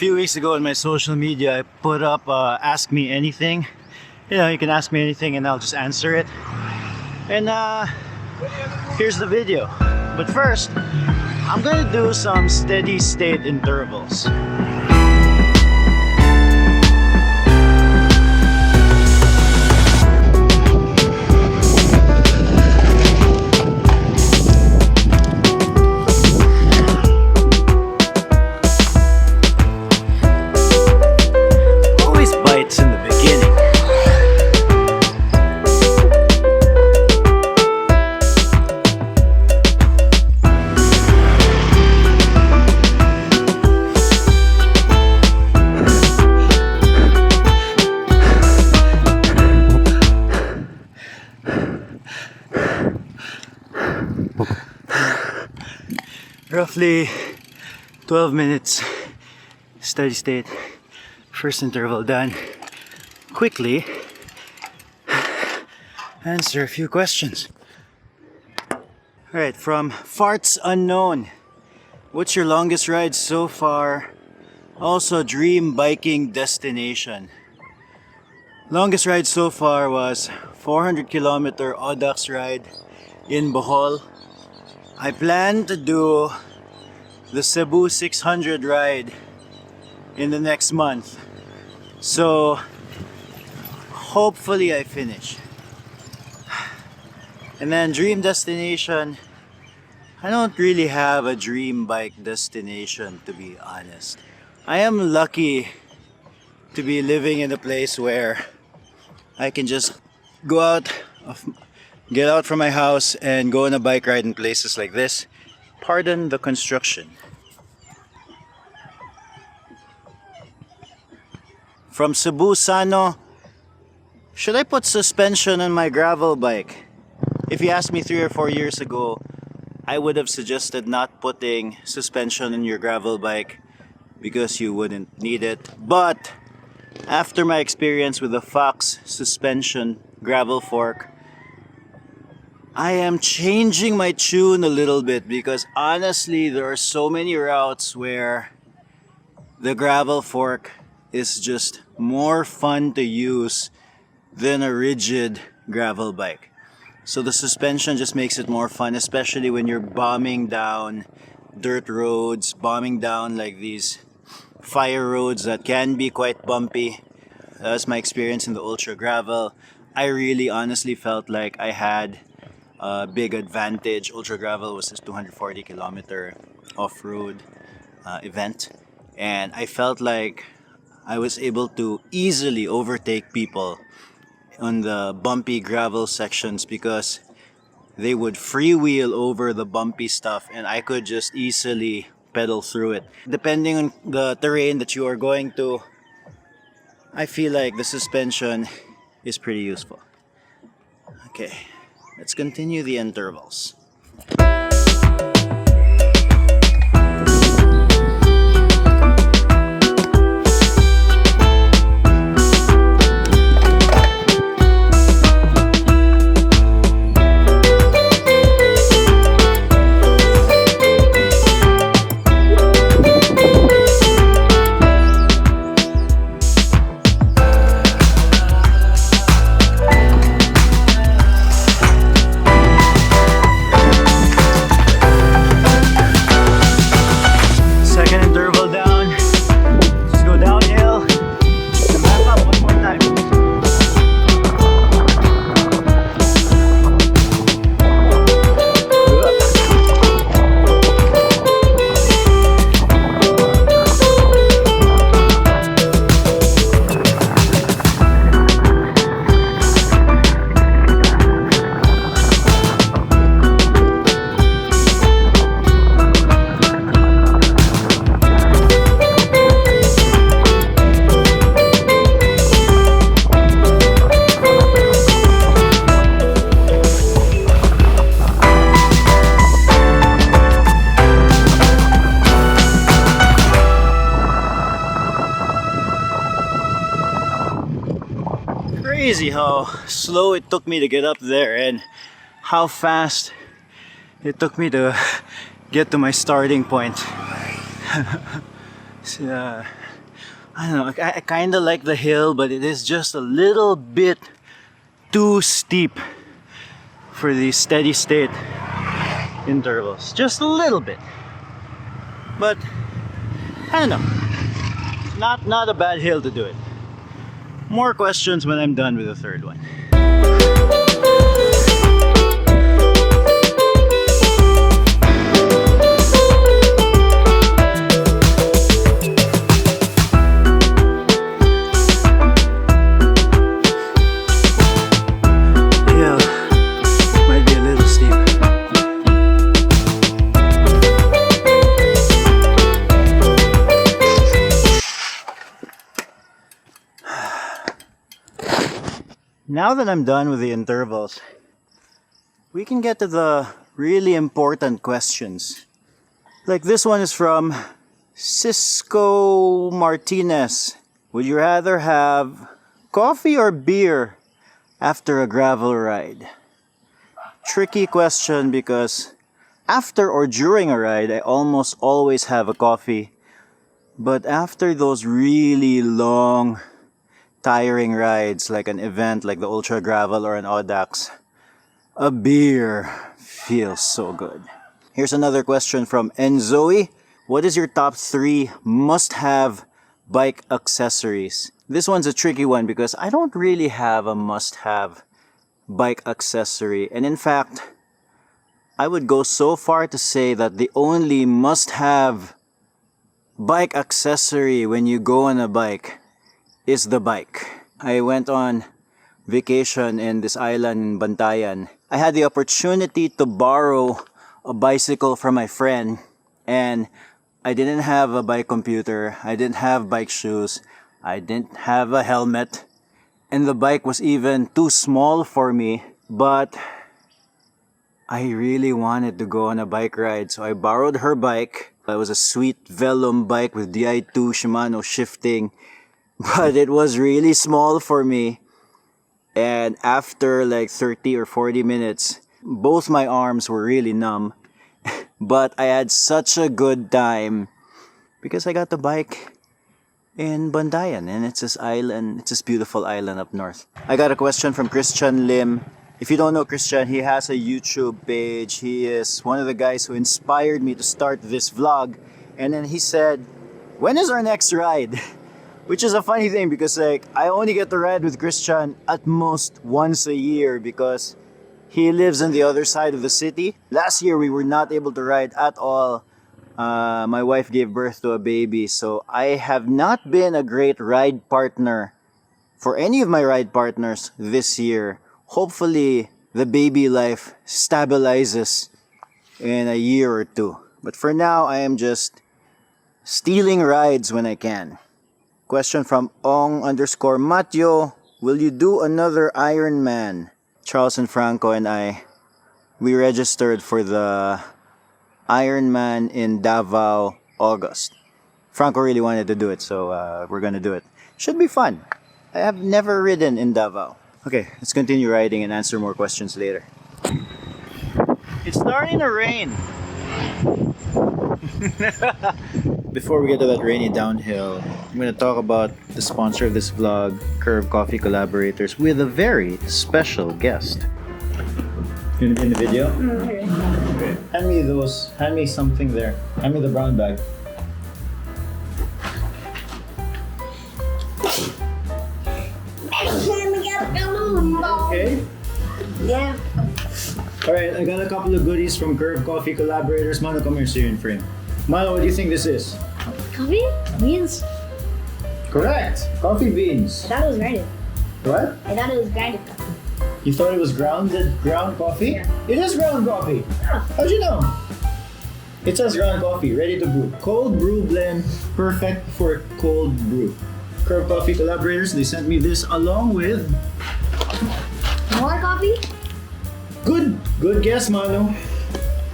few weeks ago on my social media, I put up ask me anything. You know, you can ask me anything and I'll just answer it. And here's the video. But first, I'm gonna do some steady state intervals. Roughly 12 minutes, steady state, first interval done. Quickly answer a few questions. Alright, from Farts Unknown, what's your longest ride so far? Also, dream biking destination. Longest ride so far was 400-kilometer Audax ride in Bohol. I plan to do the Cebu 600 ride in the next month. So hopefully I finish. And then dream destination, I don't really have a dream bike destination, to be honest. I am lucky to be living in a place where I can just go out get out from my house and go on a bike ride in places like this. Pardon the construction. From Cebusano, should I put suspension on my gravel bike? If you asked me 3 or 4 years ago, I would have suggested not putting suspension on your gravel bike because you wouldn't need it. But after my experience with the Fox suspension gravel fork, I am changing my tune a little bit because honestly there are so many routes where the gravel fork is just more fun to use than a rigid gravel bike. So the suspension just makes it more fun, especially when you're bombing down dirt roads, bombing down like these fire roads that can be quite bumpy. That's my experience in the ultra gravel. I really honestly felt like I had a big advantage. Ultra gravel was this 240 kilometer off-road event, and I felt like I was able to easily overtake people on the bumpy gravel sections because they would freewheel over the bumpy stuff and I could just easily pedal through it. Depending on the terrain that you are going to, I feel like the suspension is pretty useful. Okay, let's continue the intervals. Crazy how slow it took me to get up there and how fast it took me to get to my starting point. I don't know, I kind of like the hill, but it is just a little bit too steep for the steady state intervals. Just a little bit. But I don't know. Not a bad hill to do it. More questions when I'm done with the third one. Now that I'm done with the intervals, we can get to the really important questions. Like this one is from Cisco Martinez. Would you rather have coffee or beer after a gravel ride? Tricky question because after or during a ride, I almost always have a coffee. But after those really long, tiring rides like an event like the Ultra Gravel or an Audax, a beer feels so good. Here's another question from Enzooey. What is your top 3 must-have bike accessories? This one's a tricky one because I don't really have a must-have bike accessory. And in fact, I would go so far to say that the only must-have bike accessory when you go on a bike is the bike. I went on vacation in this island in Bantayan. I had the opportunity to borrow a bicycle from my friend, and I didn't have a bike computer, I didn't have bike shoes, I didn't have a helmet, and the bike was even too small for me, but I really wanted to go on a bike ride, so I borrowed her bike. It was a sweet Vellum bike with Di2 Shimano shifting, but it was really small for me. And after like 30 or 40 minutes, both my arms were really numb. But I had such a good time because I got the bike in Bantayan, and it's this island, it's this beautiful island up north. I got a question from Kristianelim. If you don't know Christian, he has a YouTube page. He is one of the guys who inspired me to start this vlog. And then he said, when is our next ride? Which is a funny thing because like I only get to ride with Christian at most once a year because he lives on the other side of the city. Last year we were not able to ride at all. My wife gave birth to a baby, so I have not been a great ride partner for any of my ride partners this year. Hopefully the baby life stabilizes in a year or two. But for now I am just stealing rides when I can. Question from Ong_Mateo. Will you do another Ironman? Charles and Franco and I, we registered for the Ironman in Davao, August. Franco really wanted to do it, so we're gonna do it. Should be fun. I have never ridden in Davao. Okay, let's continue riding and answer more questions later. It's starting to rain. Before we get to that rainy downhill, I'm going to talk about the sponsor of this vlog, Curve Coffee Collaborators, with a very special guest. You in the video? Okay. Hand me those. Hand me something there. Hand me the brown bag. Okay. Yeah. Alright, I got a couple of goodies from Curve Coffee Collaborators. Mano, come here so you're in frame. Mano, what do you think this is? Coffee? Beans? Correct! Coffee beans. I thought it was grinded. What? I thought it was grinded coffee. You thought it was ground coffee? Yeah. It is ground coffee. Oh. How'd you know? It says ground coffee, ready to brew. Cold brew blend, perfect for cold brew. Curve Coffee Collaborators, they sent me this along with... More coffee? Good guess, Manu.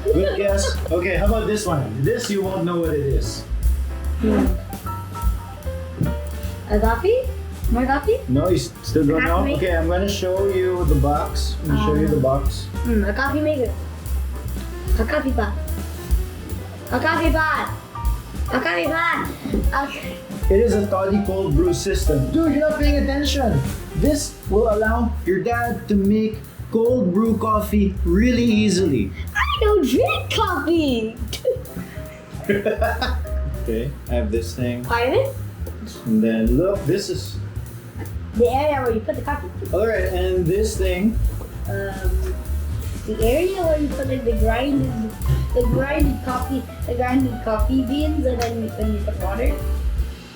Good guess. Okay, how about this one? This you won't know what it is. A coffee? More coffee? No, you still don't know? Coffee. Okay, I'm gonna show you the box. I'm gonna show you the box. A coffee maker. A coffee pot. A coffee pot. Okay, fine. Okay. It is a toddy cold brew system. Dude, you're not paying attention. This will allow your dad to make cold brew coffee really easily. I don't drink coffee. Okay, I have this thing. Iron? And then look, this is... The area where you put the coffee. Alright, and this thing. The area where you put like the grinded coffee beans, and then you put water,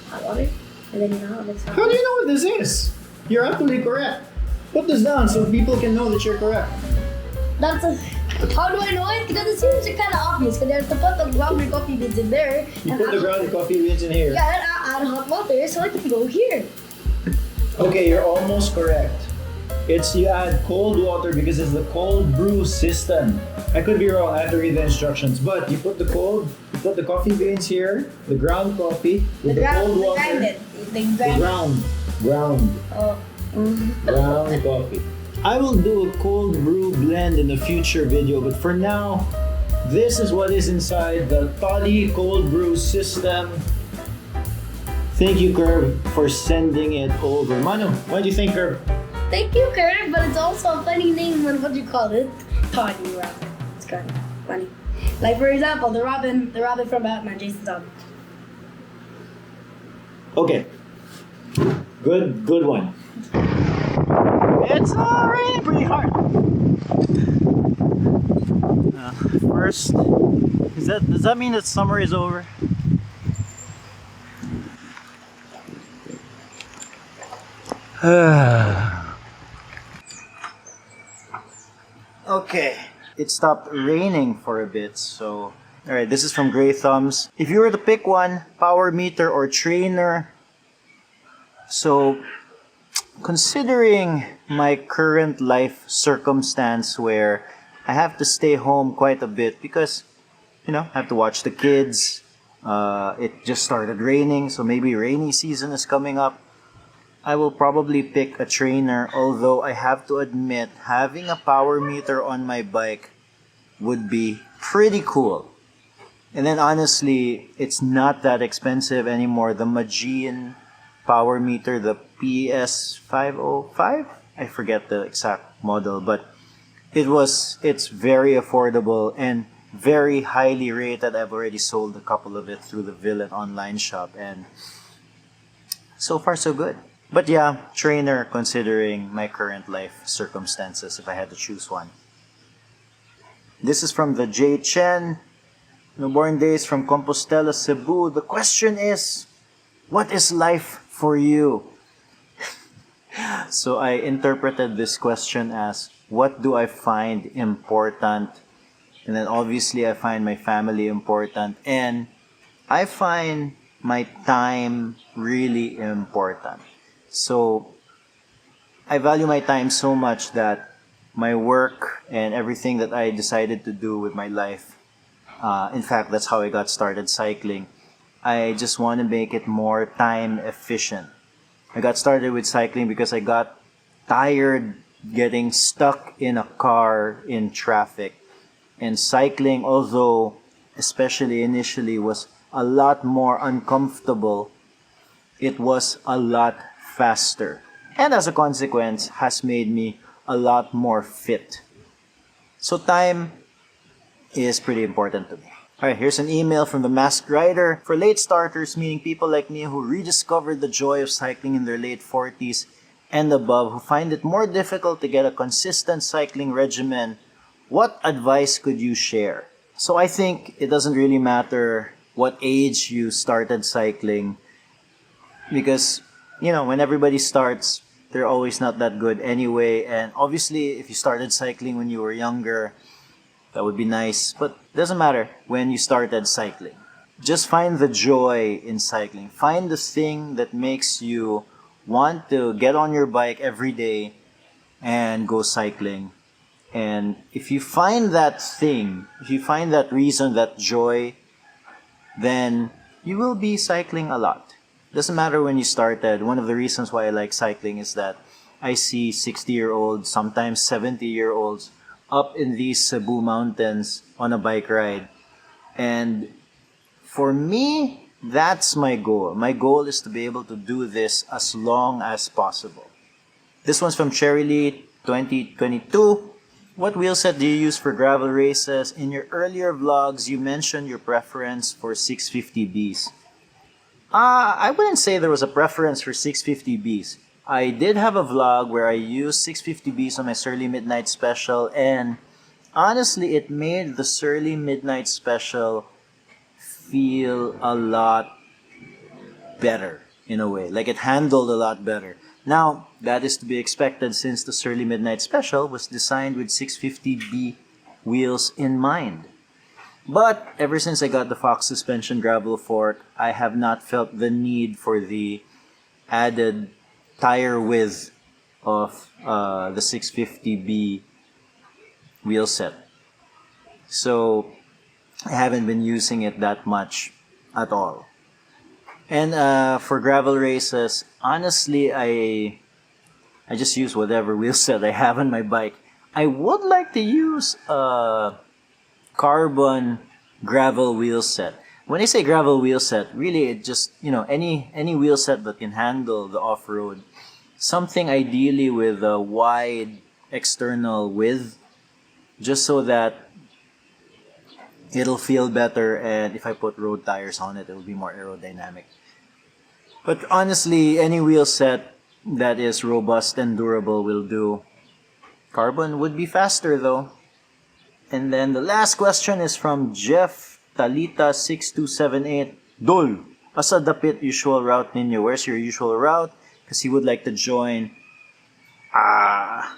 hot water, and then it's How do you know what this is? You're absolutely correct. Put this down so people can know that you're correct. How do I know it? Because it seems kind of obvious. Because you have to put the grounded coffee beans in there. You put the grounded coffee beans in here. Yeah, and add hot water, so it can go here. Okay, you're almost correct. It's you add cold water because it's the cold brew system. I could be wrong, I have to read the instructions. But you put the coffee beans here, the ground coffee, with the cold water. Ground. Oh. Ground coffee. I will do a cold brew blend in a future video, but for now, this is what is inside the toddy cold brew system. Thank you, Curb, for sending it over. Manu, what do you think, Curb? Thank you, Kurt, but it's also a funny name. What do you call it? Toddy Robin. It's kind of funny. Like, for example, the Robin from Batman, Jason Todd. Okay. Good one. It's raining pretty hard. First, does that mean that summer is over? Okay, it stopped raining for a bit, so... Alright, this is from Greythumbs. If you were to pick one, power meter or trainer, so considering my current life circumstance where I have to stay home quite a bit because, I have to watch the kids, it just started raining, so maybe rainy season is coming up. I will probably pick a trainer, although I have to admit having a power meter on my bike would be pretty cool. And then honestly, it's not that expensive anymore. The Magian power meter, the PS505, I forget the exact model, but it's very affordable and very highly rated. I've already sold a couple of it through the Villain online shop, and so far so good. But yeah, trainer considering my current life circumstances if I had to choose one. This is from the Thejaychennn. Newborn days from Compostela, Cebu. The question is, what is life for you? So I interpreted this question as, what do I find important? And then obviously I find my family important. And I find my time really important. So I value my time so much that my work and everything that I decided to do with my life, in fact, that's how I got started cycling. I just want to make it more time efficient. I got started with cycling because I got tired getting stuck in a car in traffic. And cycling, although especially initially was a lot more uncomfortable, it was a lot faster. And as a consequence, has made me a lot more fit. So time is pretty important to me. Alright, here's an email from the Masked Rider. For late starters, meaning people like me who rediscovered the joy of cycling in their late 40s and above, who find it more difficult to get a consistent cycling regimen, what advice could you share? So I think it doesn't really matter what age you started cycling, because, when everybody starts, they're always not that good anyway. And obviously, if you started cycling when you were younger, that would be nice, but it doesn't matter when you started cycling. Just find the joy in cycling. Find the thing that makes you want to get on your bike every day and go cycling. And if you find that thing, if you find that reason, that joy, then you will be cycling a lot. Doesn't matter when you started. One of the reasons why I like cycling is that I see 60-year-olds, sometimes 70-year-olds, up in these Cebu mountains on a bike ride. And For me, that's my goal. My goal is to be able to do this as long as possible. This one's from Cherry Lee 2022. What wheel set do you use for gravel races? In your earlier vlogs, you mentioned your preference for 650Bs. I wouldn't say there was a preference for 650Bs. I did have a vlog where I used 650Bs on my Surly Midnight Special, and honestly, it made the Surly Midnight Special feel a lot better in a way. Like, it handled a lot better. Now, that is to be expected since the Surly Midnight Special was designed with 650B wheels in mind. But ever since I got the Fox Suspension Gravel Fork, I have not felt the need for the added tire width of the 650B wheel set. So I haven't been using it that much at all. And for gravel races, honestly, I just use whatever wheel set I have on my bike. I would like to use a carbon gravel wheel set. When I say gravel wheel set, really it just, any wheel set that can handle the off-road. Something ideally with a wide external width, just so that it'll feel better, and if I put road tires on it, it'll be more aerodynamic. But honestly, any wheel set that is robust and durable will do. Carbon would be faster though. And then the last question is from Jeff Talita 6278. Dol, asa dapit usual route ninyo? Where's your usual route? Because he would like to join. I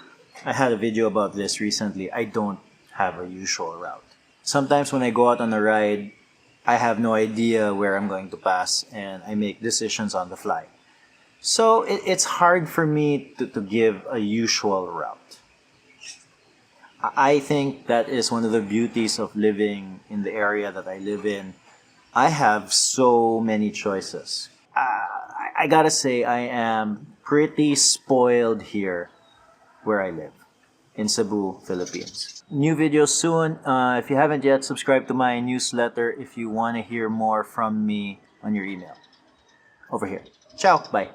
had a video about this recently. I don't have a usual route. Sometimes when I go out on a ride, I have no idea where I'm going to pass, and I make decisions on the fly. So it's hard for me to give a usual route. I think that is one of the beauties of living in the area that I live in. I have so many choices. I gotta say, I am pretty spoiled here where I live, in Cebu, Philippines. New videos soon. If you haven't yet, subscribe to my newsletter if you want to hear more from me on your email. Over here. Ciao. Bye.